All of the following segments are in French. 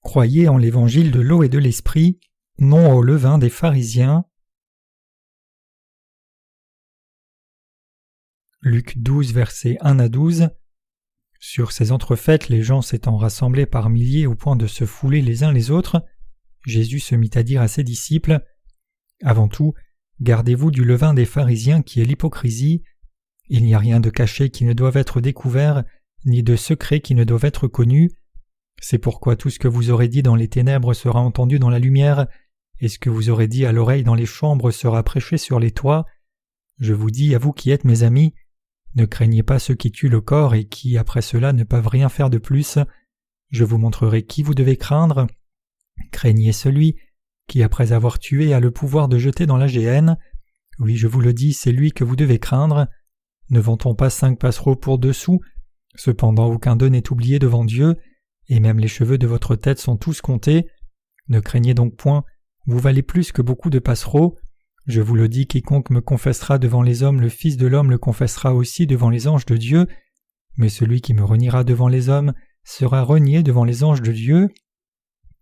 Croyez en l'évangile de l'eau et de l'esprit, non au levain des pharisiens. Luc 12, versets 1 à 12. Sur ces entrefaites, les gens s'étant rassemblés par milliers au point de se fouler les uns les autres, Jésus se mit à dire à ses disciples : « Avant tout, gardez-vous du levain des pharisiens qui est l'hypocrisie. Il n'y a rien de caché qui ne doive être découvert, ni de secret qui ne doive être connu. C'est pourquoi tout ce que vous aurez dit dans les ténèbres sera entendu dans la lumière, et ce que vous aurez dit à l'oreille dans les chambres sera prêché sur les toits. Je vous dis, à vous qui êtes mes amis, ne craignez pas ceux qui tuent le corps et qui, après cela, ne peuvent rien faire de plus. Je vous montrerai qui vous devez craindre. Craignez celui qui, après avoir tué, a le pouvoir de jeter dans la géhenne. Oui, je vous le dis, c'est lui que vous devez craindre. Ne vend-on pas 5 passereaux pour 2 sous ? Cependant, aucun d'eux n'est oublié devant Dieu, et même les cheveux de votre tête sont tous comptés. Ne craignez donc point, vous valez plus que beaucoup de passereaux. Je vous le dis, quiconque me confessera devant les hommes, le Fils de l'homme le confessera aussi devant les anges de Dieu. Mais celui qui me reniera devant les hommes sera renié devant les anges de Dieu.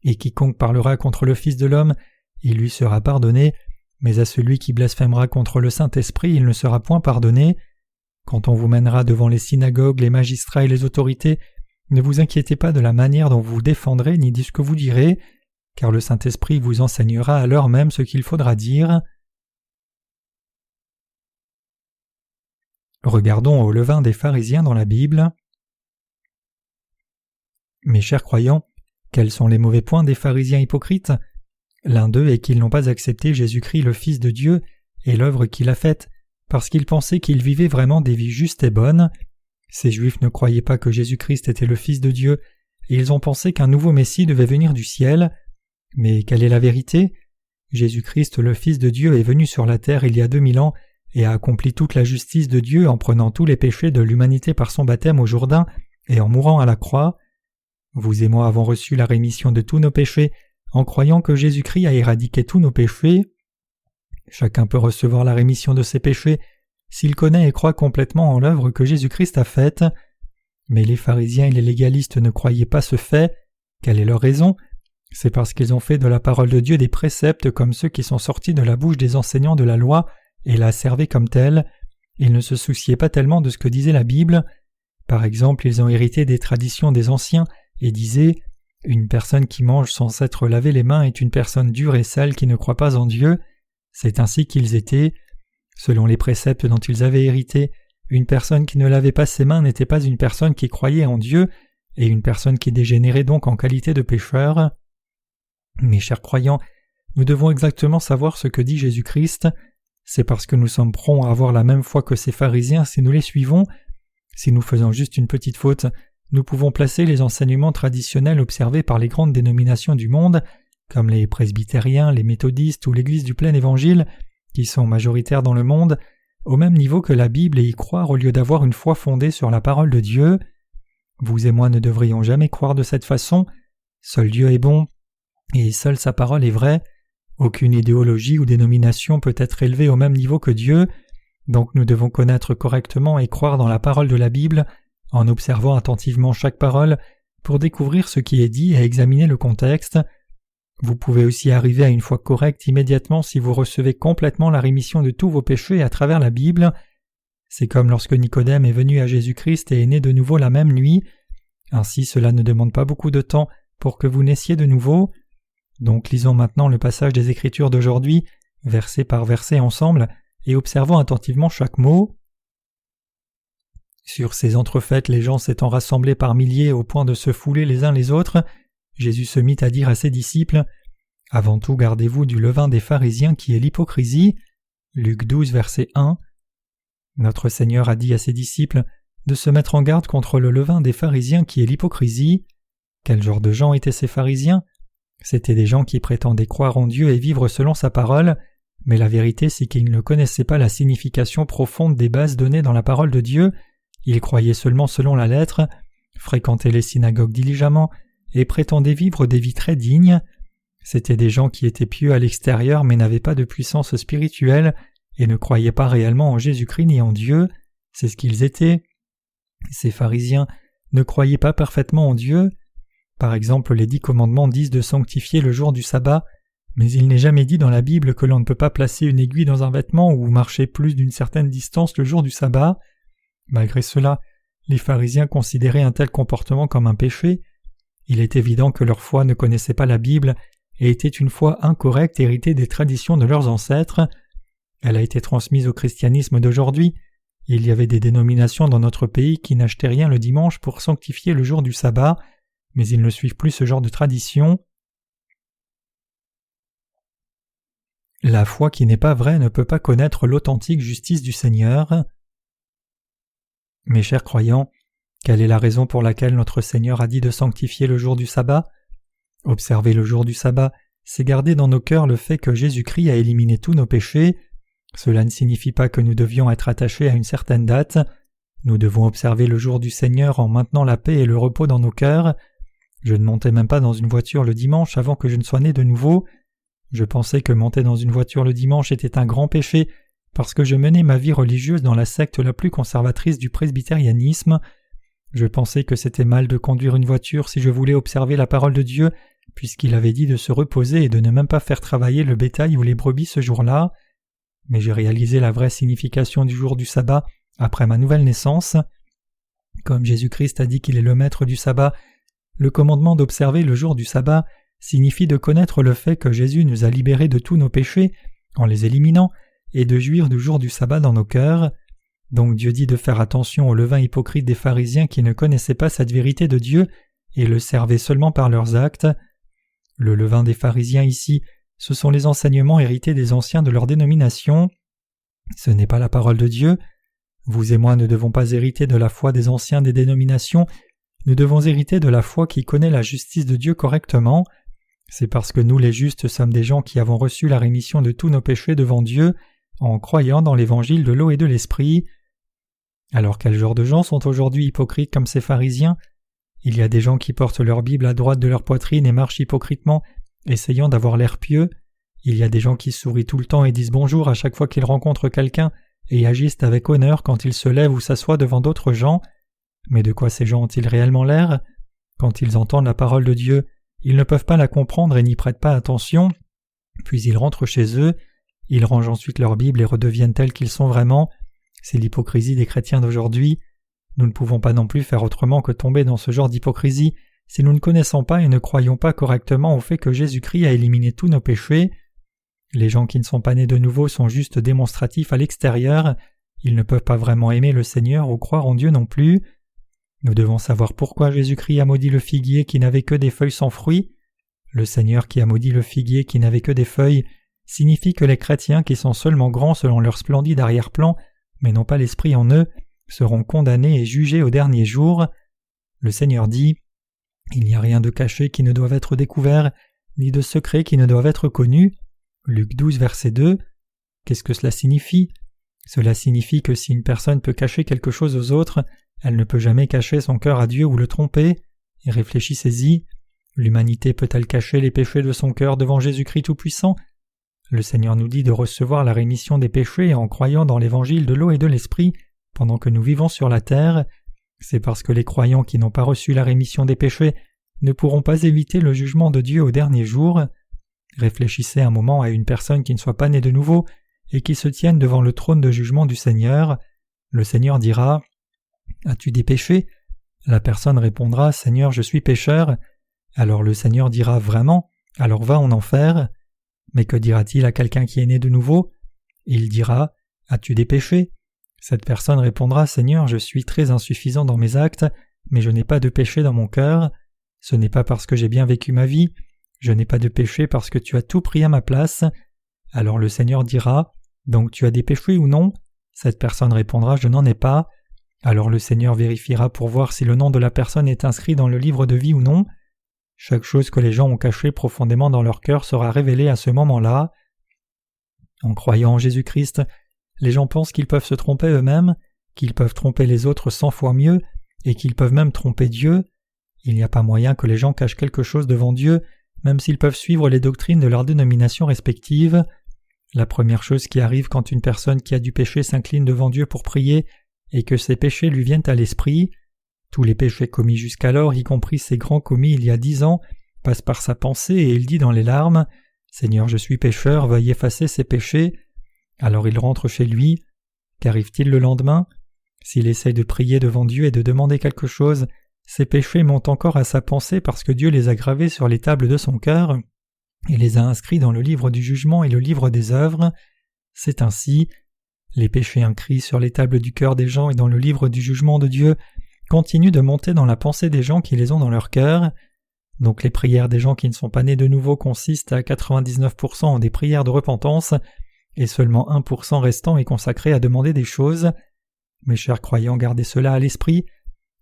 Et quiconque parlera contre le Fils de l'homme, il lui sera pardonné, mais à celui qui blasphémera contre le Saint-Esprit, il ne sera point pardonné. Quand on vous mènera devant les synagogues, les magistrats et les autorités, ne vous inquiétez pas de la manière dont vous vous défendrez ni de ce que vous direz, car le Saint-Esprit vous enseignera à l'heure même ce qu'il faudra dire. Regardons au levain des pharisiens dans la Bible. Mes chers croyants, quels sont les mauvais points des pharisiens hypocrites ? L'un d'eux est qu'ils n'ont pas accepté Jésus-Christ le Fils de Dieu et l'œuvre qu'il a faite, parce qu'ils pensaient qu'il vivait vraiment des vies justes et bonnes. Ces Juifs ne croyaient pas que Jésus-Christ était le Fils de Dieu, et ils ont pensé qu'un nouveau Messie devait venir du ciel. Mais quelle est la vérité ? Jésus-Christ, le Fils de Dieu, est venu sur la terre il y a 2000 ans et a accompli toute la justice de Dieu en prenant tous les péchés de l'humanité par son baptême au Jourdain et en mourant à la croix. Vous et moi avons reçu la rémission de tous nos péchés en croyant que Jésus-Christ a éradiqué tous nos péchés. Chacun peut recevoir la rémission de ses péchés s'il connaît et croit complètement en l'œuvre que Jésus-Christ a faite. Mais les pharisiens et les légalistes ne croyaient pas ce fait. Quelle est leur raison ? C'est parce qu'ils ont fait de la parole de Dieu des préceptes comme ceux qui sont sortis de la bouche des enseignants de la loi et la servaient comme telle. Ils ne se souciaient pas tellement de ce que disait la Bible. Par exemple, ils ont hérité des traditions des anciens et disaient « Une personne qui mange sans s'être lavé les mains est une personne dure et sale qui ne croit pas en Dieu ». C'est ainsi qu'ils étaient. Selon les préceptes dont ils avaient hérité, une personne qui ne lavait pas ses mains n'était pas une personne qui croyait en Dieu, et une personne qui dégénérait donc en qualité de pécheur. Mes chers croyants, nous devons exactement savoir ce que dit Jésus-Christ. C'est parce que nous sommes prompts à avoir la même foi que ces pharisiens si nous les suivons. Si nous faisons juste une petite faute, nous pouvons placer les enseignements traditionnels observés par les grandes dénominations du monde, comme les presbytériens, les méthodistes ou l'Église du plein évangile, qui sont majoritaires dans le monde, au même niveau que la Bible et y croire au lieu d'avoir une foi fondée sur la parole de Dieu. Vous et moi ne devrions jamais croire de cette façon. Seul Dieu est bon, et seule sa parole est vraie. Aucune idéologie ou dénomination peut être élevée au même niveau que Dieu, donc nous devons connaître correctement et croire dans la parole de la Bible, en observant attentivement chaque parole, pour découvrir ce qui est dit et examiner le contexte. Vous pouvez aussi arriver à une foi correcte immédiatement si vous recevez complètement la rémission de tous vos péchés à travers la Bible. C'est comme lorsque Nicodème est venu à Jésus-Christ et est né de nouveau la même nuit. Ainsi, cela ne demande pas beaucoup de temps pour que vous naissiez de nouveau. Donc lisons maintenant le passage des Écritures d'aujourd'hui, verset par verset ensemble, et observons attentivement chaque mot. Sur ces entrefaites, les gens s'étant rassemblés par milliers au point de se fouler les uns les autres, Jésus se mit à dire à ses disciples : « Avant tout, gardez-vous du levain des pharisiens qui est l'hypocrisie. » Luc 12, verset 1. Notre Seigneur a dit à ses disciples de se mettre en garde contre le levain des pharisiens qui est l'hypocrisie. Quel genre de gens étaient ces pharisiens ? C'étaient des gens qui prétendaient croire en Dieu et vivre selon sa parole, mais la vérité c'est qu'ils ne connaissaient pas la signification profonde des bases données dans la parole de Dieu, ils croyaient seulement selon la lettre, fréquentaient les synagogues diligemment, et prétendaient vivre des vies très dignes. C'étaient des gens qui étaient pieux à l'extérieur mais n'avaient pas de puissance spirituelle et ne croyaient pas réellement en Jésus-Christ ni en Dieu. C'est ce qu'ils étaient. Ces pharisiens ne croyaient pas parfaitement en Dieu. Par exemple, les 10 commandements disent de sanctifier le jour du sabbat, mais il n'est jamais dit dans la Bible que l'on ne peut pas placer une aiguille dans un vêtement ou marcher plus d'une certaine distance le jour du sabbat. Malgré cela, les pharisiens considéraient un tel comportement comme un péché. Il est évident que leur foi ne connaissait pas la Bible et était une foi incorrecte héritée des traditions de leurs ancêtres. Elle a été transmise au christianisme d'aujourd'hui. Il y avait des dénominations dans notre pays qui n'achetaient rien le dimanche pour sanctifier le jour du sabbat, mais ils ne suivent plus ce genre de tradition. La foi qui n'est pas vraie ne peut pas connaître l'authentique justice du Seigneur. Mes chers croyants, quelle est la raison pour laquelle notre Seigneur a dit de sanctifier le jour du sabbat ? Observer le jour du sabbat, c'est garder dans nos cœurs le fait que Jésus-Christ a éliminé tous nos péchés. Cela ne signifie pas que nous devions être attachés à une certaine date. Nous devons observer le jour du Seigneur en maintenant la paix et le repos dans nos cœurs. Je ne montais même pas dans une voiture le dimanche avant que je ne sois né de nouveau. Je pensais que monter dans une voiture le dimanche était un grand péché parce que je menais ma vie religieuse dans la secte la plus conservatrice du presbytérianisme. Je pensais que c'était mal de conduire une voiture si je voulais observer la parole de Dieu, puisqu'il avait dit de se reposer et de ne même pas faire travailler le bétail ou les brebis ce jour-là. Mais j'ai réalisé la vraie signification du jour du sabbat après ma nouvelle naissance. Comme Jésus-Christ a dit qu'il est le maître du sabbat, le commandement d'observer le jour du sabbat signifie de connaître le fait que Jésus nous a libérés de tous nos péchés en les éliminant et de jouir du jour du sabbat dans nos cœurs. Donc Dieu dit de faire attention au levain hypocrite des pharisiens qui ne connaissaient pas cette vérité de Dieu et le servaient seulement par leurs actes. Le levain des pharisiens ici, ce sont les enseignements hérités des anciens de leur dénomination. Ce n'est pas la parole de Dieu. Vous et moi ne devons pas hériter de la foi des anciens des dénominations, nous devons hériter de la foi qui connaît la justice de Dieu correctement. C'est parce que nous les justes sommes des gens qui avons reçu la rémission de tous nos péchés devant Dieu en croyant dans l'évangile de l'eau et de l'esprit. Alors quel genre de gens sont aujourd'hui hypocrites comme ces pharisiens ? Il y a des gens qui portent leur Bible à droite de leur poitrine et marchent hypocritement, essayant d'avoir l'air pieux. Il y a des gens qui sourient tout le temps et disent bonjour à chaque fois qu'ils rencontrent quelqu'un et agissent avec honneur quand ils se lèvent ou s'assoient devant d'autres gens. Mais de quoi ces gens ont-ils réellement l'air ? Quand ils entendent la parole de Dieu, ils ne peuvent pas la comprendre et n'y prêtent pas attention, puis ils rentrent chez eux, ils rangent ensuite leur Bible et redeviennent tels qu'ils sont vraiment. C'est l'hypocrisie des chrétiens d'aujourd'hui. Nous ne pouvons pas non plus faire autrement que tomber dans ce genre d'hypocrisie si nous ne connaissons pas et ne croyons pas correctement au fait que Jésus-Christ a éliminé tous nos péchés. Les gens qui ne sont pas nés de nouveau sont juste démonstratifs à l'extérieur, ils ne peuvent pas vraiment aimer le Seigneur ou croire en Dieu non plus. Nous devons savoir pourquoi Jésus-Christ a maudit le figuier qui n'avait que des feuilles sans fruits. Le Seigneur qui a maudit le figuier qui n'avait que des feuilles signifie que les chrétiens qui sont seulement grands selon leur splendide arrière-plan, mais n'ont pas l'esprit en eux, seront condamnés et jugés au dernier jour. Le Seigneur dit « Il n'y a rien de caché qui ne doive être découvert, ni de secret qui ne doive être connu. » Luc 12, verset 2. Qu'est-ce que cela signifie ? Cela signifie que si une personne peut cacher quelque chose aux autres, elle ne peut jamais cacher son cœur à Dieu ou le tromper. Et réfléchissez-y, l'humanité peut-elle cacher les péchés de son cœur devant Jésus-Christ Tout-Puissant ? Le Seigneur nous dit de recevoir la rémission des péchés en croyant dans l'évangile de l'eau et de l'esprit pendant que nous vivons sur la terre. C'est parce que les croyants qui n'ont pas reçu la rémission des péchés ne pourront pas éviter le jugement de Dieu au dernier jour. Réfléchissez un moment à une personne qui ne soit pas née de nouveau et qui se tienne devant le trône de jugement du Seigneur. Le Seigneur dira « As-tu des péchés ?» La personne répondra « Seigneur, je suis pécheur ». Alors le Seigneur dira « Vraiment ? Alors va en enfer ». Mais que dira-t-il à quelqu'un qui est né de nouveau ? Il dira « As-tu des péchés ?» Cette personne répondra « Seigneur, je suis très insuffisant dans mes actes, mais je n'ai pas de péché dans mon cœur. Ce n'est pas parce que j'ai bien vécu ma vie, je n'ai pas de péché parce que tu as tout pris à ma place. » Alors le Seigneur dira « Donc tu as des péchés ou non ?» Cette personne répondra « Je n'en ai pas. » Alors le Seigneur vérifiera pour voir si le nom de la personne est inscrit dans le livre de vie ou non. Chaque chose que les gens ont cachée profondément dans leur cœur sera révélée à ce moment-là. En croyant en Jésus-Christ, les gens pensent qu'ils peuvent se tromper eux-mêmes, qu'ils peuvent tromper les autres 100 fois mieux, et qu'ils peuvent même tromper Dieu. Il n'y a pas moyen que les gens cachent quelque chose devant Dieu, même s'ils peuvent suivre les doctrines de leur dénomination respective. La première chose qui arrive quand une personne qui a du péché s'incline devant Dieu pour prier est que ses péchés lui viennent à l'esprit. Tous les péchés commis jusqu'alors, y compris ces grands commis il y a 10 ans, passent par sa pensée et il dit dans les larmes « Seigneur, je suis pécheur, veuille effacer ces péchés ». Alors il rentre chez lui. Qu'arrive-t-il le lendemain? S'il essaye de prier devant Dieu et de demander quelque chose, ses péchés montent encore à sa pensée parce que Dieu les a gravés sur les tables de son cœur et les a inscrits dans le livre du jugement et le livre des œuvres. C'est ainsi. Les péchés inscrits sur les tables du cœur des gens et dans le livre du jugement de Dieu continuent de monter dans la pensée des gens qui les ont dans leur cœur. Donc les prières des gens qui ne sont pas nés de nouveau consistent à 99% en des prières de repentance et seulement 1% restant est consacré à demander des choses. Mes chers croyants, gardez cela à l'esprit.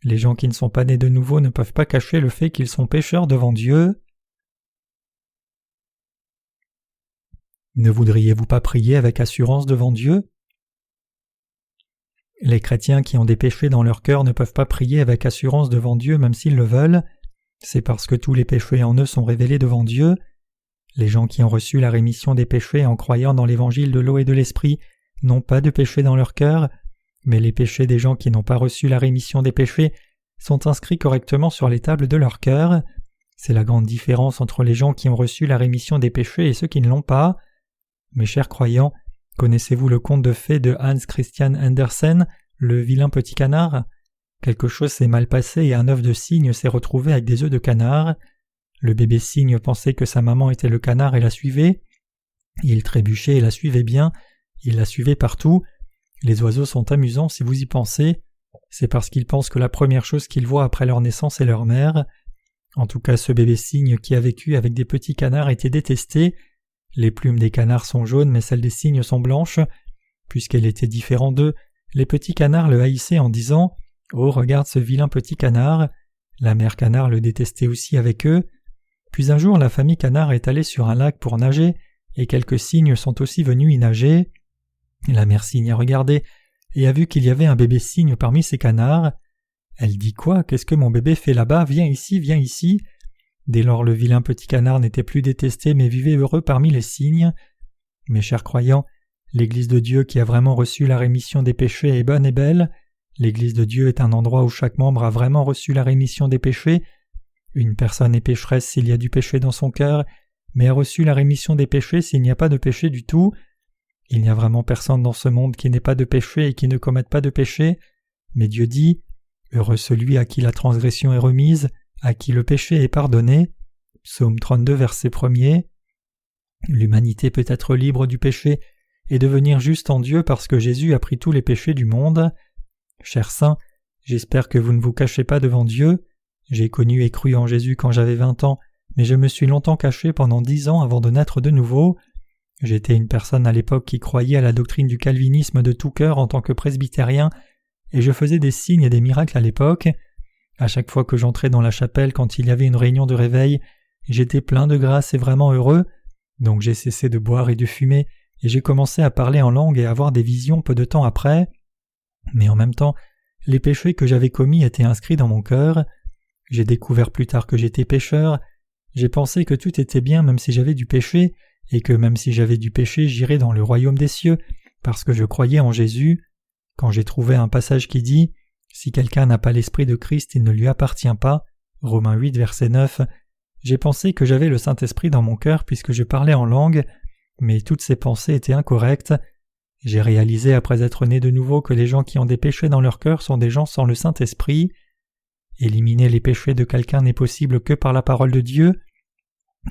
Les gens qui ne sont pas nés de nouveau ne peuvent pas cacher le fait qu'ils sont pécheurs devant Dieu. Ne voudriez-vous pas prier avec assurance devant Dieu? Les chrétiens qui ont des péchés dans leur cœur ne peuvent pas prier avec assurance devant Dieu même s'ils le veulent. C'est parce que tous les péchés en eux sont révélés devant Dieu. Les gens qui ont reçu la rémission des péchés en croyant dans l'évangile de l'eau et de l'esprit n'ont pas de péché dans leur cœur, mais les péchés des gens qui n'ont pas reçu la rémission des péchés sont inscrits correctement sur les tables de leur cœur. C'est la grande différence entre les gens qui ont reçu la rémission des péchés et ceux qui ne l'ont pas. Mes chers croyants, connaissez-vous le conte de fées de Hans Christian Andersen, le vilain petit canard? Quelque chose s'est mal passé et un œuf de cygne s'est retrouvé avec des œufs de canard. Le bébé cygne pensait que sa maman était le canard et la suivait. Il trébuchait et la suivait bien. Il la suivait partout. Les oiseaux sont amusants si vous y pensez. C'est parce qu'ils pensent que la première chose qu'ils voient après leur naissance est leur mère. En tout cas, ce bébé cygne qui a vécu avec des petits canards était détesté. Les plumes des canards sont jaunes mais celles des cygnes sont blanches. Puisqu'elle était différente d'eux, les petits canards le haïssaient en disant « Oh, regarde ce vilain petit canard !» La mère canard le détestait aussi avec eux. Puis un jour, la famille canard est allée sur un lac pour nager et quelques cygnes sont aussi venus y nager. La mère cygne a regardé et a vu qu'il y avait un bébé cygne parmi ces canards. Elle dit « Quoi? Qu'est-ce que mon bébé fait là-bas? Viens ici, viens ici !» Dès lors, le vilain petit canard n'était plus détesté mais vivait heureux parmi les cygnes. Mes chers croyants, l'Église de Dieu qui a vraiment reçu la rémission des péchés est bonne et belle. L'Église de Dieu est un endroit où chaque membre a vraiment reçu la rémission des péchés. Une personne est pécheresse s'il y a du péché dans son cœur, mais a reçu la rémission des péchés s'il n'y a pas de péché du tout. Il n'y a vraiment personne dans ce monde qui n'ait pas de péché et qui ne commette pas de péché, mais Dieu dit « Heureux celui à qui la transgression est remise, à qui le péché est pardonné » Psaume 32, verset 1er. L'humanité peut être libre du péché et devenir juste en Dieu parce que Jésus a pris tous les péchés du monde. Chers saints, j'espère que vous ne vous cachez pas devant Dieu. J'ai connu et cru en Jésus quand j'avais 20 ans, mais je me suis longtemps caché pendant 10 ans avant de naître de nouveau. J'étais une personne à l'époque qui croyait à la doctrine du calvinisme de tout cœur en tant que presbytérien, et je faisais des signes et des miracles à l'époque. À chaque fois que j'entrais dans la chapelle quand il y avait une réunion de réveil, j'étais plein de grâce et vraiment heureux, donc j'ai cessé de boire et de fumer, et j'ai commencé à parler en langue et à avoir des visions peu de temps après. Mais en même temps, les péchés que j'avais commis étaient inscrits dans mon cœur. J'ai découvert plus tard que j'étais pécheur. J'ai pensé que tout était bien même si j'avais du péché, et que même si j'avais du péché, j'irais dans le royaume des cieux, parce que je croyais en Jésus. Quand j'ai trouvé un passage qui dit « Si quelqu'un n'a pas l'esprit de Christ, il ne lui appartient pas » Romains 8, verset 9, j'ai pensé que j'avais le Saint-Esprit dans mon cœur puisque je parlais en langue, mais toutes ces pensées étaient incorrectes. J'ai réalisé après être né de nouveau que les gens qui ont des péchés dans leur cœur sont des gens sans le Saint-Esprit. Éliminer les péchés de quelqu'un n'est possible que par la parole de Dieu.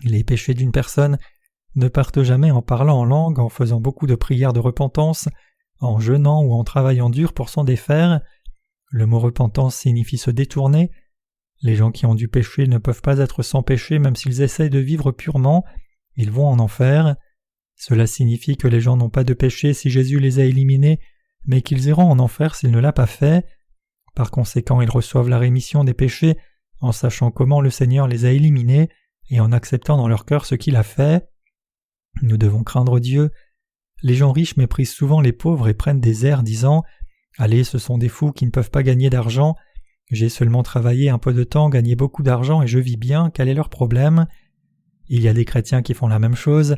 Les péchés d'une personne ne partent jamais en parlant en langue, en faisant beaucoup de prières de repentance, en jeûnant ou en travaillant dur pour s'en défaire. Le mot repentance signifie se détourner. Les gens qui ont du péché ne peuvent pas être sans péché même s'ils essayent de vivre purement, ils vont en enfer. Cela signifie que les gens n'ont pas de péché si Jésus les a éliminés, mais qu'ils iront en enfer s'il ne l'a pas fait. Par conséquent, ils reçoivent la rémission des péchés en sachant comment le Seigneur les a éliminés et en acceptant dans leur cœur ce qu'il a fait. Nous devons craindre Dieu. Les gens riches méprisent souvent les pauvres et prennent des airs disant « Allez, ce sont des fous qui ne peuvent pas gagner d'argent. J'ai seulement travaillé un peu de temps, gagné beaucoup d'argent et je vis bien, quel est leur problème ?» Il y a des chrétiens qui font la même chose.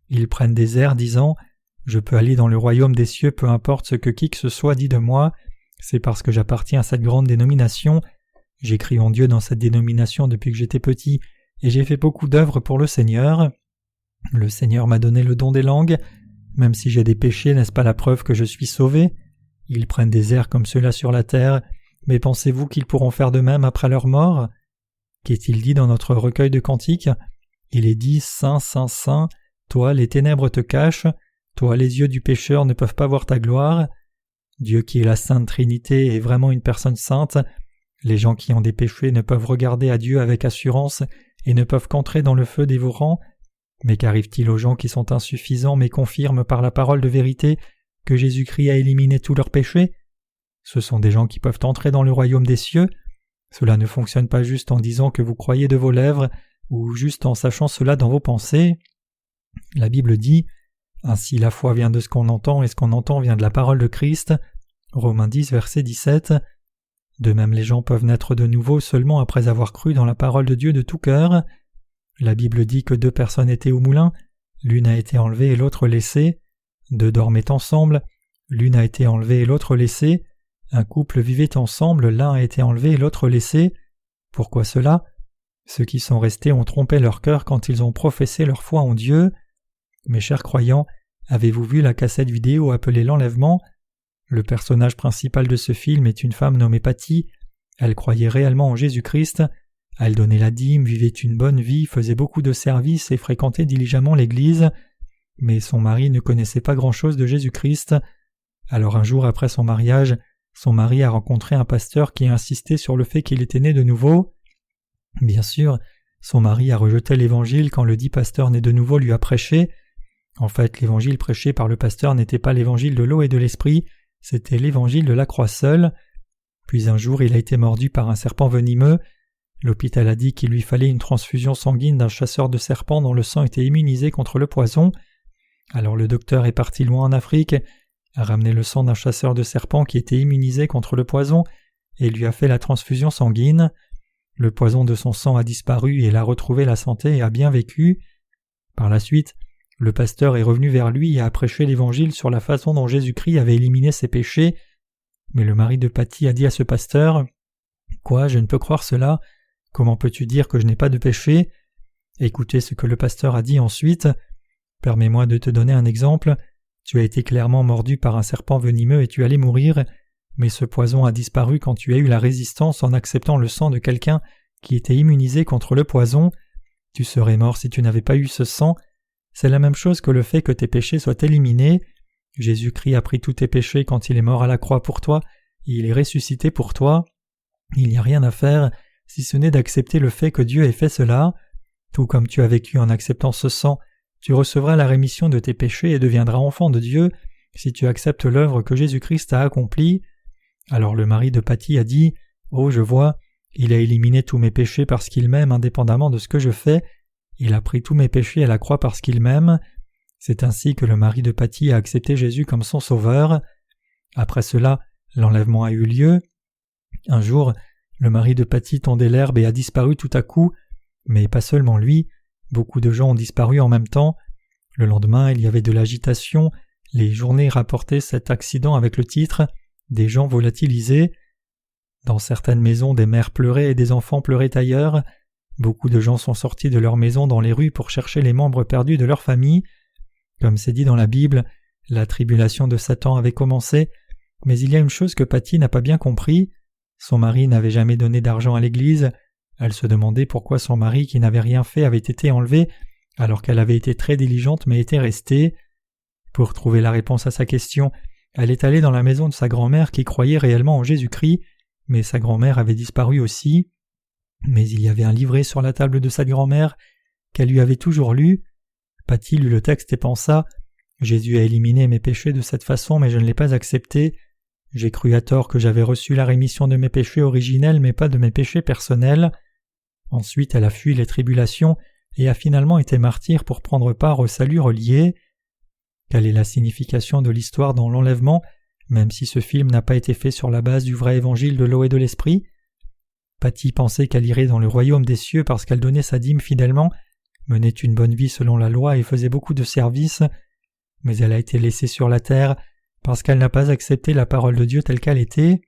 Ils prennent des airs disant « Je peux aller dans le royaume des cieux peu importe ce que qui que ce soit dit de moi. C'est parce que j'appartiens à cette grande dénomination. J'ai cru en Dieu dans cette dénomination depuis que j'étais petit et j'ai fait beaucoup d'œuvres pour le Seigneur. Le Seigneur m'a donné le don des langues. Même si j'ai des péchés, n'est-ce pas la preuve que je suis sauvé? Ils prennent des airs comme ceux-là sur la terre, mais pensez-vous qu'ils pourront faire de même après leur mort? Qu'est-il dit dans notre recueil de cantiques? Il est dit « Saint, Saint, Saint, toi les ténèbres te cachent, toi les yeux du pécheur ne peuvent pas voir ta gloire. » Dieu qui est la Sainte Trinité est vraiment une personne sainte. Les gens qui ont des péchés ne peuvent regarder à Dieu avec assurance et ne peuvent qu'entrer dans le feu dévorant. Mais qu'arrive-t-il aux gens qui sont insuffisants mais confirment par la parole de vérité que Jésus-Christ a éliminé tous leurs péchés? Ce sont des gens qui peuvent entrer dans le royaume des cieux. Cela ne fonctionne pas juste en disant que vous croyez de vos lèvres ou juste en sachant cela dans vos pensées. La Bible dit « Ainsi la foi vient de ce qu'on entend et ce qu'on entend vient de la parole de Christ » Romains 10, verset 17. De même les gens peuvent naître de nouveau seulement après avoir cru dans la parole de Dieu de tout cœur. La Bible dit que 2 personnes étaient au moulin, l'une a été enlevée et l'autre laissée. 2 dormaient ensemble, l'une a été enlevée et l'autre laissée. Un couple vivait ensemble, l'un a été enlevé et l'autre laissé. Pourquoi cela? Ceux qui sont restés ont trompé leur cœur quand ils ont professé leur foi en Dieu. Mes chers croyants, avez-vous vu la cassette vidéo appelée L'Enlèvement? Le personnage principal de ce film est une femme nommée Patty. Elle croyait réellement en Jésus-Christ. Elle donnait la dîme, vivait une bonne vie, faisait beaucoup de services et fréquentait diligemment l'église. Mais son mari ne connaissait pas grand-chose de Jésus-Christ. Alors un jour après son mariage, son mari a rencontré un pasteur qui insistait sur le fait qu'il était né de nouveau. Bien sûr, son mari a rejeté l'évangile quand le dit pasteur né de nouveau lui a prêché. En fait, l'évangile prêché par le pasteur n'était pas l'évangile de l'eau et de l'esprit, c'était l'évangile de la croix seule. Puis un jour, il a été mordu par un serpent venimeux. L'hôpital a dit qu'il lui fallait une transfusion sanguine d'un chasseur de serpents dont le sang était immunisé contre le poison. Alors le docteur est parti loin en Afrique, a ramené le sang d'un chasseur de serpents qui était immunisé contre le poison et lui a fait la transfusion sanguine. Le poison de son sang a disparu et il a retrouvé la santé et a bien vécu. Par la suite, le pasteur est revenu vers lui et a prêché l'évangile sur la façon dont Jésus-Christ avait éliminé ses péchés. Mais le mari de Patty a dit à ce pasteur « Quoi, je ne peux croire cela? Comment peux-tu dire que je n'ai pas de péché ?» Écoutez ce que le pasteur a dit ensuite. « Permets-moi de te donner un exemple. Tu as été clairement mordu par un serpent venimeux et tu allais mourir, mais ce poison a disparu quand tu as eu la résistance en acceptant le sang de quelqu'un qui était immunisé contre le poison. Tu serais mort si tu n'avais pas eu ce sang. C'est la même chose que le fait que tes péchés soient éliminés. Jésus-Christ a pris tous tes péchés quand il est mort à la croix pour toi, et il est ressuscité pour toi. Il n'y a rien à faire, si ce n'est d'accepter le fait que Dieu ait fait cela. Tout comme tu as vécu en acceptant ce sang, tu recevras la rémission de tes péchés et deviendras enfant de Dieu si tu acceptes l'œuvre que Jésus-Christ a accomplie. Alors le mari de Patty a dit « Oh, je vois, il a éliminé tous mes péchés parce qu'il m'aime indépendamment de ce que je fais. Il a pris tous mes péchés à la croix parce qu'il m'aime. » C'est ainsi que le mari de Patty a accepté Jésus comme son sauveur. Après cela, l'enlèvement a eu lieu. Un jour, le mari de Patty tondait l'herbe et a disparu tout à coup, mais pas seulement lui, beaucoup de gens ont disparu en même temps. Le lendemain, il y avait de l'agitation, les journées rapportaient cet accident avec le titre « Des gens volatilisés ». Dans certaines maisons, des mères pleuraient et des enfants pleuraient ailleurs. Beaucoup de gens sont sortis de leur maison dans les rues pour chercher les membres perdus de leur famille. Comme c'est dit dans la Bible, la tribulation de Satan avait commencé, mais il y a une chose que Patty n'a pas bien compris. Son mari n'avait jamais donné d'argent à l'église. Elle se demandait pourquoi son mari qui n'avait rien fait avait été enlevé, alors qu'elle avait été très diligente mais était restée. Pour trouver la réponse à sa question, elle est allée dans la maison de sa grand-mère qui croyait réellement en Jésus-Christ, mais sa grand-mère avait disparu aussi. Mais il y avait un livret sur la table de sa grand-mère qu'elle lui avait toujours lu. Patty lut le texte et pensa « Jésus a éliminé mes péchés de cette façon, mais je ne l'ai pas accepté. J'ai cru à tort que j'avais reçu la rémission de mes péchés originels, mais pas de mes péchés personnels. » Ensuite, elle a fui les tribulations et a finalement été martyre pour prendre part au salut relié. Quelle est la signification de l'histoire dans l'enlèvement, même si ce film n'a pas été fait sur la base du vrai évangile de l'eau et de l'esprit? Patty pensait qu'elle irait dans le royaume des cieux parce qu'elle donnait sa dîme fidèlement, menait une bonne vie selon la loi et faisait beaucoup de services, mais elle a été laissée sur la terre parce qu'elle n'a pas accepté la parole de Dieu telle qu'elle était.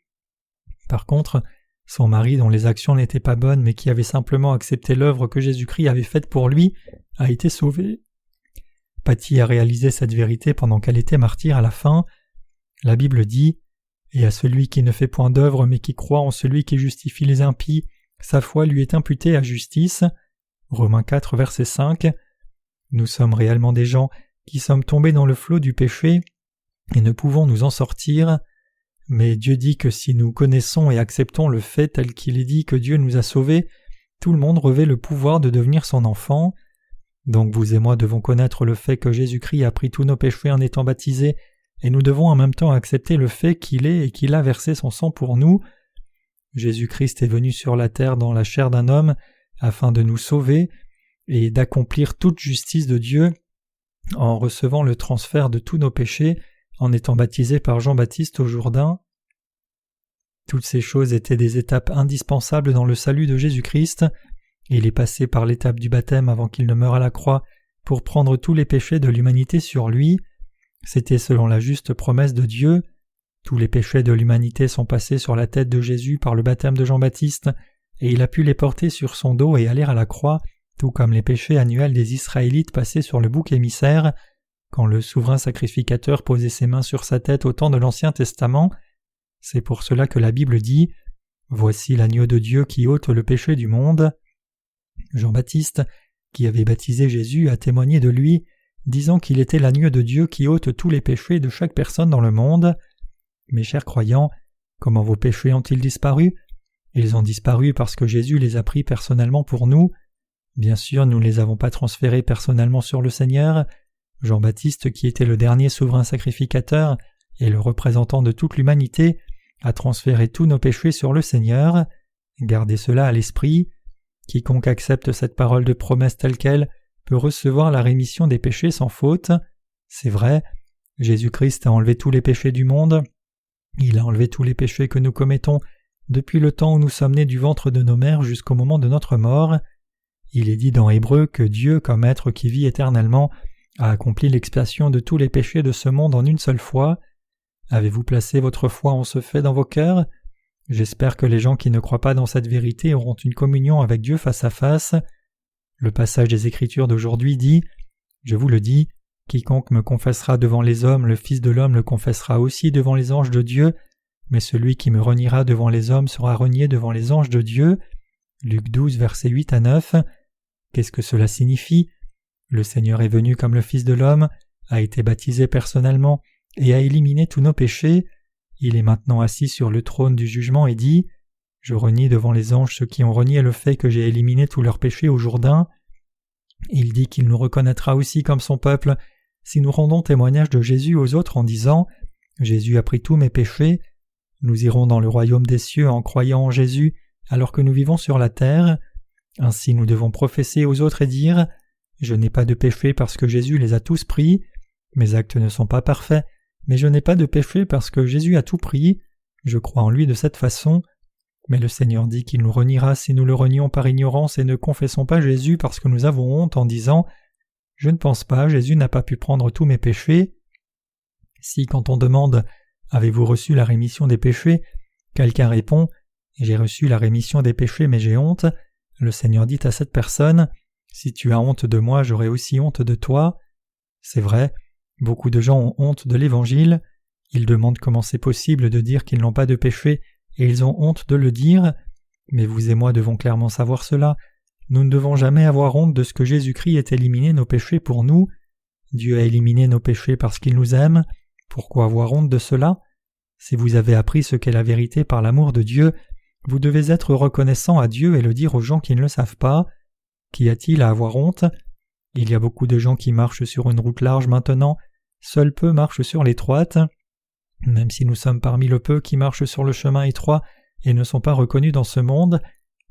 Par contre, Son mari, dont les actions n'étaient pas bonnes mais qui avait simplement accepté l'œuvre que Jésus-Christ avait faite pour lui, a été sauvé. Patty a réalisé cette vérité pendant qu'elle était martyre à la fin. La Bible dit « Et à celui qui ne fait point d'œuvre mais qui croit en celui qui justifie les impies, sa foi lui est imputée à justice. » Romains 4, verset 5. Nous sommes réellement des gens qui sommes tombés dans le flot du péché et ne pouvons nous en sortir. Mais Dieu dit que si nous connaissons et acceptons le fait tel qu'il est dit que Dieu nous a sauvés, tout le monde revêt le pouvoir de devenir son enfant. Donc vous et moi devons connaître le fait que Jésus-Christ a pris tous nos péchés en étant baptisé, et nous devons en même temps accepter le fait qu'il est et qu'il a versé son sang pour nous. Jésus-Christ est venu sur la terre dans la chair d'un homme afin de nous sauver et d'accomplir toute justice de Dieu en recevant le transfert de tous nos péchés en étant baptisé par Jean-Baptiste au Jourdain. Toutes ces choses étaient des étapes indispensables dans le salut de Jésus-Christ. Il est passé par l'étape du baptême avant qu'il ne meure à la croix pour prendre tous les péchés de l'humanité sur lui. C'était selon la juste promesse de Dieu. Tous les péchés de l'humanité sont passés sur la tête de Jésus par le baptême de Jean-Baptiste, et il a pu les porter sur son dos et aller à la croix, tout comme les péchés annuels des Israélites passaient sur le bouc émissaire, quand le souverain sacrificateur posait ses mains sur sa tête au temps de l'Ancien Testament. C'est pour cela que la Bible dit « Voici l'agneau de Dieu qui ôte le péché du monde ». Jean-Baptiste, qui avait baptisé Jésus, a témoigné de lui, disant qu'il était l'agneau de Dieu qui ôte tous les péchés de chaque personne dans le monde. Mes chers croyants, comment vos péchés ont-ils disparu? Ils ont disparu parce que Jésus les a pris personnellement pour nous. Bien sûr, nous ne les avons pas transférés personnellement sur le Seigneur. Jean-Baptiste, qui était le dernier souverain sacrificateur et le représentant de toute l'humanité, a transféré tous nos péchés sur le Seigneur. Gardez cela à l'esprit. Quiconque accepte cette parole de promesse telle qu'elle peut recevoir la rémission des péchés sans faute. C'est vrai, Jésus-Christ a enlevé tous les péchés du monde. Il a enlevé tous les péchés que nous commettons depuis le temps où nous sommes nés du ventre de nos mères jusqu'au moment de notre mort. Il est dit dans Hébreux que Dieu, comme être qui vit éternellement, a accompli l'expiation de tous les péchés de ce monde en une seule fois. Avez-vous placé votre foi en ce fait dans vos cœurs? J'espère que les gens qui ne croient pas dans cette vérité auront une communion avec Dieu face à face. Le passage des Écritures d'aujourd'hui dit « Je vous le dis, quiconque me confessera devant les hommes, le Fils de l'homme le confessera aussi devant les anges de Dieu, mais celui qui me reniera devant les hommes sera renié devant les anges de Dieu. » Luc 12, versets 8 à 9. Qu'est-ce que cela signifie? Le Seigneur est venu comme le Fils de l'homme, a été baptisé personnellement et a éliminé tous nos péchés. Il est maintenant assis sur le trône du jugement et dit « Je renie devant les anges ceux qui ont renié le fait que j'ai éliminé tous leurs péchés au Jourdain. » Il dit qu'il nous reconnaîtra aussi comme son peuple si nous rendons témoignage de Jésus aux autres en disant « Jésus a pris tous mes péchés ». Nous irons dans le royaume des cieux en croyant en Jésus alors que nous vivons sur la terre. Ainsi nous devons professer aux autres et dire « Je n'ai pas de péché parce que Jésus les a tous pris. Mes actes ne sont pas parfaits, mais je n'ai pas de péché parce que Jésus a tout pris. Je crois en lui de cette façon. » Mais le Seigneur dit qu'il nous reniera si nous le renions par ignorance et ne confessons pas Jésus parce que nous avons honte en disant « Je ne pense pas, Jésus n'a pas pu prendre tous mes péchés. » Si quand on demande « Avez-vous reçu la rémission des péchés ?» quelqu'un répond « J'ai reçu la rémission des péchés mais j'ai honte », le Seigneur dit à cette personne « Si tu as honte de moi, j'aurai aussi honte de toi. » C'est vrai, beaucoup de gens ont honte de l'Évangile. Ils demandent comment c'est possible de dire qu'ils n'ont pas de péché et ils ont honte de le dire. Mais vous et moi devons clairement savoir cela. Nous ne devons jamais avoir honte de ce que Jésus-Christ ait éliminé nos péchés pour nous. Dieu a éliminé nos péchés parce qu'il nous aime. Pourquoi avoir honte de cela? Si vous avez appris ce qu'est la vérité par l'amour de Dieu, vous devez être reconnaissant à Dieu et le dire aux gens qui ne le savent pas. Qu'y a-t-il à avoir honte? Il y a beaucoup de gens qui marchent sur une route large maintenant, seuls peu marchent sur l'étroite. Même si nous sommes parmi le peu qui marchent sur le chemin étroit et ne sont pas reconnus dans ce monde,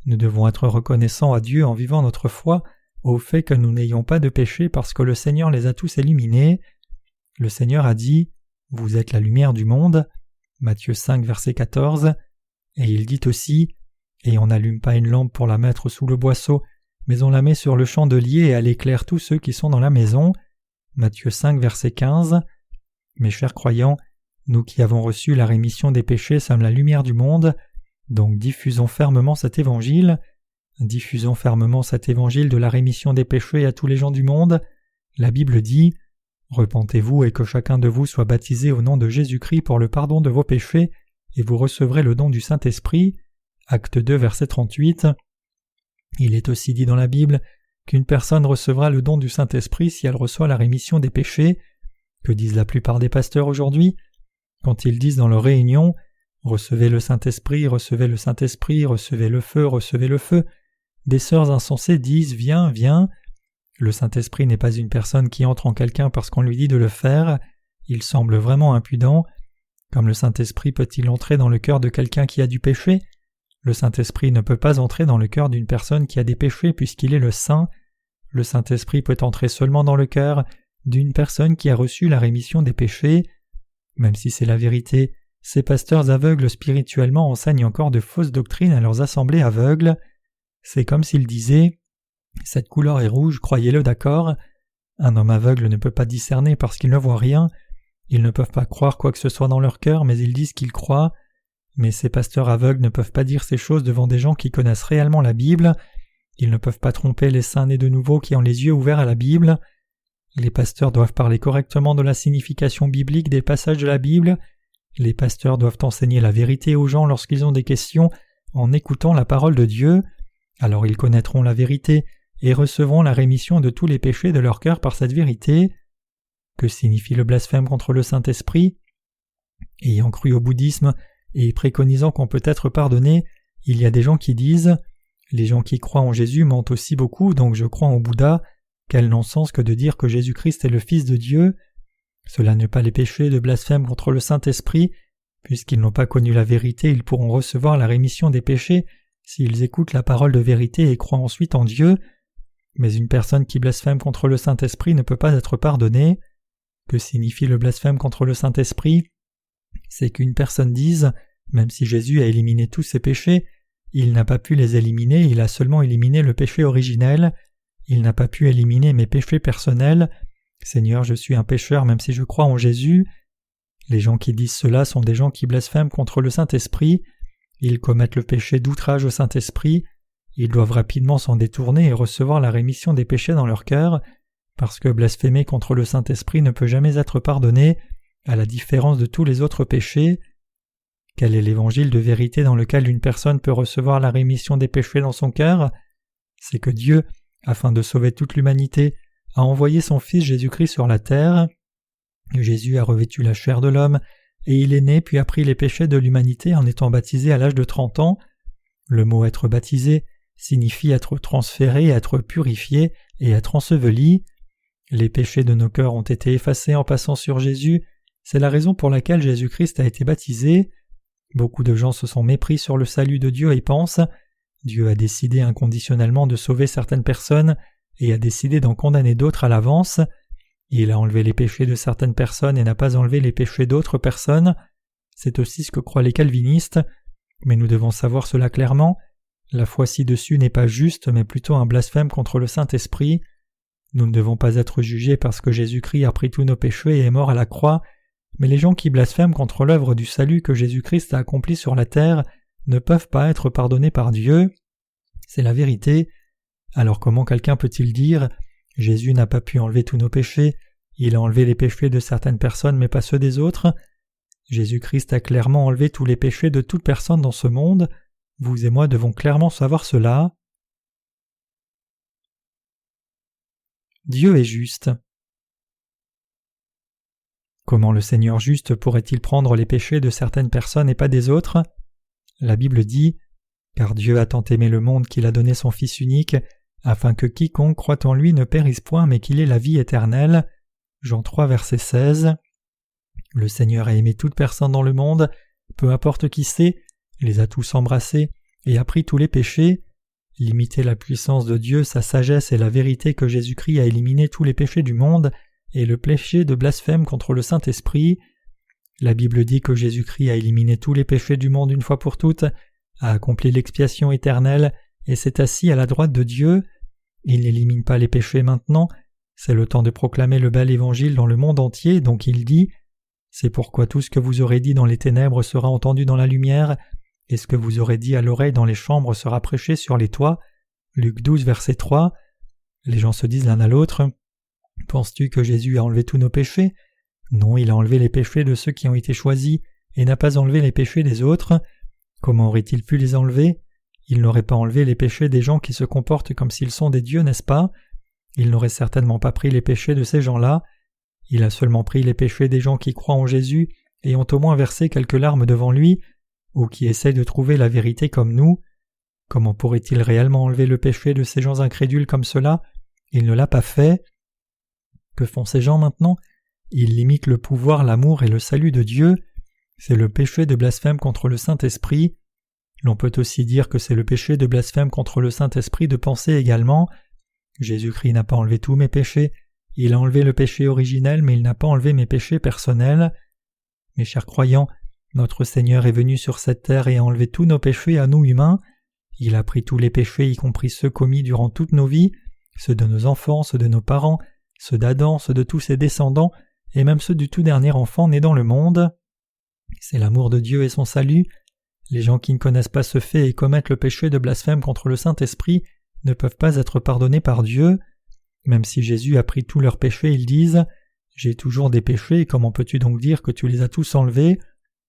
nous devons être reconnaissants à Dieu en vivant notre foi au fait que nous n'ayons pas de péché parce que le Seigneur les a tous éliminés. Le Seigneur a dit « Vous êtes la lumière du monde » Matthieu 5, verset 14. Et il dit aussi « Et on n'allume pas une lampe pour la mettre sous le boisseau, mais on la met sur le chandelier et elle éclaire tous ceux qui sont dans la maison. » Matthieu 5, verset 15. Mes chers croyants, nous qui avons reçu la rémission des péchés sommes la lumière du monde. Donc diffusons fermement cet évangile. Diffusons fermement cet évangile de la rémission des péchés à tous les gens du monde. La Bible dit « Repentez-vous et que chacun de vous soit baptisé au nom de Jésus-Christ pour le pardon de vos péchés, et vous recevrez le don du Saint-Esprit. » Acte 2, verset 38. Il est aussi dit dans la Bible qu'une personne recevra le don du Saint-Esprit si elle reçoit la rémission des péchés. Que disent la plupart des pasteurs aujourd'hui? Quand ils disent dans leurs réunions « Recevez le Saint-Esprit, recevez le Saint-Esprit, recevez le feu, recevez le feu », des sœurs insensées disent « Viens, viens ». Le Saint-Esprit n'est pas une personne qui entre en quelqu'un parce qu'on lui dit de le faire. Il semble vraiment impudent. Comme le Saint-Esprit peut-il entrer dans le cœur de quelqu'un qui a du péché? Le Saint-Esprit ne peut pas entrer dans le cœur d'une personne qui a des péchés puisqu'il est le Saint. Le Saint-Esprit peut entrer seulement dans le cœur d'une personne qui a reçu la rémission des péchés. Même si c'est la vérité, ces pasteurs aveugles spirituellement enseignent encore de fausses doctrines à leurs assemblées aveugles. C'est comme s'ils disaient « Cette couleur est rouge, croyez-le, d'accord ?» Un homme aveugle ne peut pas discerner parce qu'il ne voit rien. Ils ne peuvent pas croire quoi que ce soit dans leur cœur, mais ils disent qu'ils croient. Mais ces pasteurs aveugles ne peuvent pas dire ces choses devant des gens qui connaissent réellement la Bible. Ils ne peuvent pas tromper les saints nés de nouveau qui ont les yeux ouverts à la Bible. Les pasteurs doivent parler correctement de la signification biblique des passages de la Bible. Les pasteurs doivent enseigner la vérité aux gens lorsqu'ils ont des questions en écoutant la parole de Dieu. Alors ils connaîtront la vérité et recevront la rémission de tous les péchés de leur cœur par cette vérité. Que signifie le blasphème contre le Saint-Esprit? Ayant cru au bouddhisme et préconisant qu'on peut être pardonné, il y a des gens qui disent « Les gens qui croient en Jésus mentent aussi beaucoup, donc je crois en Bouddha. Quel non-sens que de dire que Jésus-Christ est le Fils de Dieu. » Cela n'est pas les péchés de blasphème contre le Saint-Esprit. Puisqu'ils n'ont pas connu la vérité, ils pourront recevoir la rémission des péchés s'ils écoutent la parole de vérité et croient ensuite en Dieu. Mais une personne qui blasphème contre le Saint-Esprit ne peut pas être pardonnée. Que signifie le blasphème contre le Saint-Esprit? C'est qu'une personne dise « Même si Jésus a éliminé tous ses péchés, il n'a pas pu les éliminer, il a seulement éliminé le péché originel. Il n'a pas pu éliminer mes péchés personnels. Seigneur, je suis un pécheur même si je crois en Jésus. » Les gens qui disent cela sont des gens qui blasphèment contre le Saint-Esprit. Ils commettent le péché d'outrage au Saint-Esprit. Ils doivent rapidement s'en détourner et recevoir la rémission des péchés dans leur cœur, parce que blasphémer contre le Saint-Esprit ne peut jamais être pardonné, à la différence de tous les autres péchés. Quel est l'évangile de vérité dans lequel une personne peut recevoir la rémission des péchés dans son cœur? C'est que Dieu, afin de sauver toute l'humanité, a envoyé son Fils Jésus-Christ sur la terre. Jésus a revêtu la chair de l'homme, et il est né puis a pris les péchés de l'humanité en étant baptisé à l'âge de 30 ans. Le mot « être baptisé » signifie être transféré, être purifié et être enseveli. Les péchés de nos cœurs ont été effacés en passant sur Jésus. C'est la raison pour laquelle Jésus-Christ a été baptisé. Beaucoup de gens se sont mépris sur le salut de Dieu et pensent « Dieu a décidé inconditionnellement de sauver certaines personnes et a décidé d'en condamner d'autres à l'avance. Il a enlevé les péchés de certaines personnes et n'a pas enlevé les péchés d'autres personnes. » C'est aussi ce que croient les calvinistes, mais nous devons savoir cela clairement. La foi ci-dessus n'est pas juste, mais plutôt un blasphème contre le Saint-Esprit. Nous ne devons pas être jugés parce que Jésus-Christ a pris tous nos péchés et est mort à la croix, mais les gens qui blasphèment contre l'œuvre du salut que Jésus-Christ a accompli sur la terre ne peuvent pas être pardonnés par Dieu. C'est la vérité. Alors comment quelqu'un peut-il dire « Jésus n'a pas pu enlever tous nos péchés, il a enlevé les péchés de certaines personnes mais pas ceux des autres ?» Jésus-Christ a clairement enlevé tous les péchés de toute personne dans ce monde. Vous et moi devons clairement savoir cela. Dieu est juste. Comment le Seigneur juste pourrait-il prendre les péchés de certaines personnes et pas des autres? La Bible dit « Car Dieu a tant aimé le monde qu'il a donné son Fils unique, afin que quiconque croit en lui ne périsse point mais qu'il ait la vie éternelle. » Jean 3, verset 16. Le Seigneur a aimé toute personne dans le monde, peu importe qui c'est, les a tous embrassés et a pris tous les péchés. Limiter la puissance de Dieu, sa sagesse et la vérité que Jésus-Christ a éliminé tous les péchés du monde et le péché de blasphème contre le Saint-Esprit. La Bible dit que Jésus-Christ a éliminé tous les péchés du monde une fois pour toutes, a accompli l'expiation éternelle et s'est assis à la droite de Dieu. Il n'élimine pas les péchés maintenant, c'est le temps de proclamer le bel évangile dans le monde entier, donc il dit « C'est pourquoi tout ce que vous aurez dit dans les ténèbres sera entendu dans la lumière, et ce que vous aurez dit à l'oreille dans les chambres sera prêché sur les toits. Luc 12, verset 3. Les gens se disent l'un à l'autre, « Penses-tu que Jésus a enlevé tous nos péchés ? Non, il a enlevé les péchés de ceux qui ont été choisis et n'a pas enlevé les péchés des autres. Comment aurait-il pu les enlever ? Il n'aurait pas enlevé les péchés des gens qui se comportent comme s'ils sont des dieux, n'est-ce pas ? Il n'aurait certainement pas pris les péchés de ces gens-là. Il a seulement pris les péchés des gens qui croient en Jésus et ont au moins versé quelques larmes devant lui, ou qui essayent de trouver la vérité comme nous. Comment pourrait-il réellement enlever le péché de ces gens incrédules comme cela ? Il ne l'a pas fait. Que font ces gens maintenant ? Ils limitent le pouvoir, l'amour et le salut de Dieu. C'est le péché de blasphème contre le Saint-Esprit. L'on peut aussi dire que c'est le péché de blasphème contre le Saint-Esprit de penser également. Jésus-Christ n'a pas enlevé tous mes péchés. Il a enlevé le péché originel, mais il n'a pas enlevé mes péchés personnels. Mes chers croyants, notre Seigneur est venu sur cette terre et a enlevé tous nos péchés à nous humains. Il a pris tous les péchés, y compris ceux commis durant toutes nos vies, ceux de nos enfants, ceux de nos parents, ceux d'Adam, ceux de tous ses descendants, et même ceux du tout dernier enfant né dans le monde. C'est l'amour de Dieu et son salut. Les gens qui ne connaissent pas ce fait et commettent le péché de blasphème contre le Saint-Esprit ne peuvent pas être pardonnés par Dieu. Même si Jésus a pris tous leurs péchés, ils disent « J'ai toujours des péchés, comment peux-tu donc dire que tu les as tous enlevés ?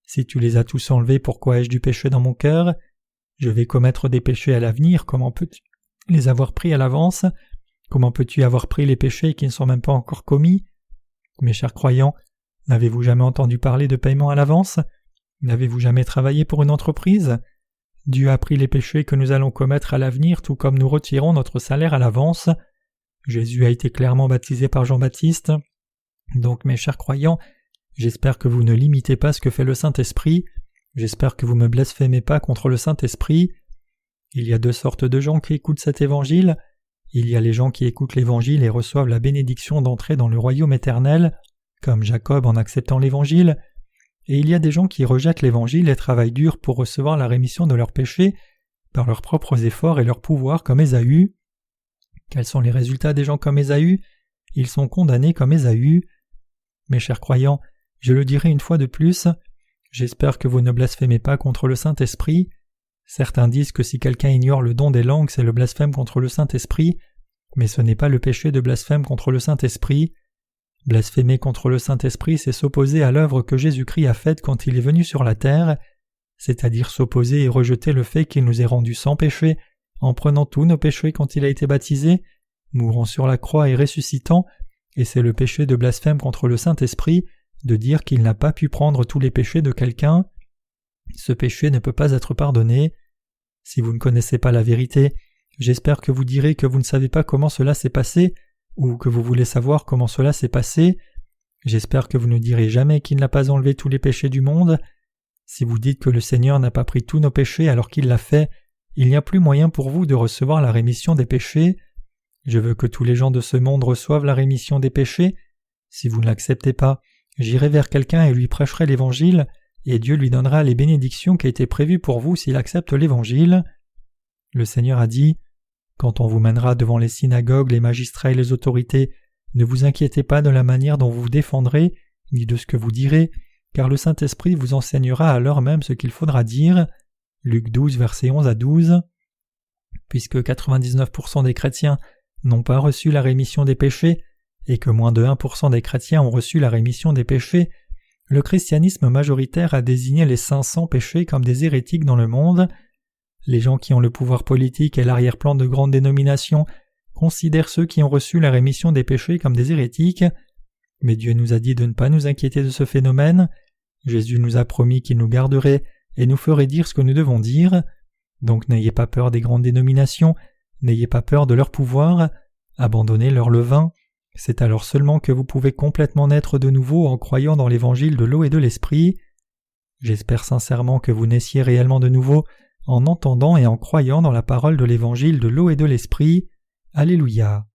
Si tu les as tous enlevés, pourquoi ai-je du péché dans mon cœur ? Je vais commettre des péchés à l'avenir, comment peux-tu les avoir pris à l'avance ? Comment peux-tu avoir pris les péchés qui ne sont même pas encore commis ? Mes chers croyants, n'avez-vous jamais entendu parler de paiement à l'avance ? N'avez-vous jamais travaillé pour une entreprise ? Dieu a pris les péchés que nous allons commettre à l'avenir, tout comme nous retirons notre salaire à l'avance. Jésus a été clairement baptisé par Jean-Baptiste. Donc, mes chers croyants, j'espère que vous ne limitez pas ce que fait le Saint-Esprit. J'espère que vous ne me blasphémez pas contre le Saint-Esprit. Il y a deux sortes de gens qui écoutent cet évangile. Il y a les gens qui écoutent l'évangile et reçoivent la bénédiction d'entrer dans le royaume éternel, comme Jacob en acceptant l'évangile, et il y a des gens qui rejettent l'évangile et travaillent dur pour recevoir la rémission de leurs péchés par leurs propres efforts et leur pouvoir comme Ésaü. Quels sont les résultats des gens comme Ésaü ? Ils sont condamnés comme Ésaü. Mes chers croyants, je le dirai une fois de plus, j'espère que vous ne blasphémez pas contre le Saint-Esprit. Certains disent que si quelqu'un ignore le don des langues, c'est le blasphème contre le Saint-Esprit, mais ce n'est pas le péché de blasphème contre le Saint-Esprit. Blasphémer contre le Saint-Esprit, c'est s'opposer à l'œuvre que Jésus-Christ a faite quand il est venu sur la terre, c'est-à-dire s'opposer et rejeter le fait qu'il nous ait rendus sans péché, en prenant tous nos péchés quand il a été baptisé, mourant sur la croix et ressuscitant, et c'est le péché de blasphème contre le Saint-Esprit de dire qu'il n'a pas pu prendre tous les péchés de quelqu'un. Ce péché ne peut pas être pardonné. Si vous ne connaissez pas la vérité, j'espère que vous direz que vous ne savez pas comment cela s'est passé, ou que vous voulez savoir comment cela s'est passé. J'espère que vous ne direz jamais qu'il n'a pas enlevé tous les péchés du monde. Si vous dites que le Seigneur n'a pas pris tous nos péchés alors qu'il l'a fait, il n'y a plus moyen pour vous de recevoir la rémission des péchés. Je veux que tous les gens de ce monde reçoivent la rémission des péchés. Si vous ne l'acceptez pas, j'irai vers quelqu'un et lui prêcherai l'Évangile, et Dieu lui donnera les bénédictions qui étaient prévues pour vous s'il accepte l'Évangile. Le Seigneur a dit « Quand on vous mènera devant les synagogues, les magistrats et les autorités, ne vous inquiétez pas de la manière dont vous vous défendrez, ni de ce que vous direz, car le Saint-Esprit vous enseignera à l'heure même ce qu'il faudra dire. » Luc 12, versets 11 à 12. Puisque 99% des chrétiens n'ont pas reçu la rémission des péchés, et que moins de 1% des chrétiens ont reçu la rémission des péchés, le christianisme majoritaire a désigné les 500 péchés comme des hérétiques dans le monde. Les gens qui ont le pouvoir politique et l'arrière-plan de grandes dénominations considèrent ceux qui ont reçu la rémission des péchés comme des hérétiques. Mais Dieu nous a dit de ne pas nous inquiéter de ce phénomène. Jésus nous a promis qu'il nous garderait et nous ferait dire ce que nous devons dire. Donc n'ayez pas peur des grandes dénominations, n'ayez pas peur de leur pouvoir, abandonnez leur levain. C'est alors seulement que vous pouvez complètement naître de nouveau en croyant dans l'évangile de l'eau et de l'esprit. J'espère sincèrement que vous naissiez réellement de nouveau en entendant et en croyant dans la parole de l'évangile de l'eau et de l'esprit. Alléluia.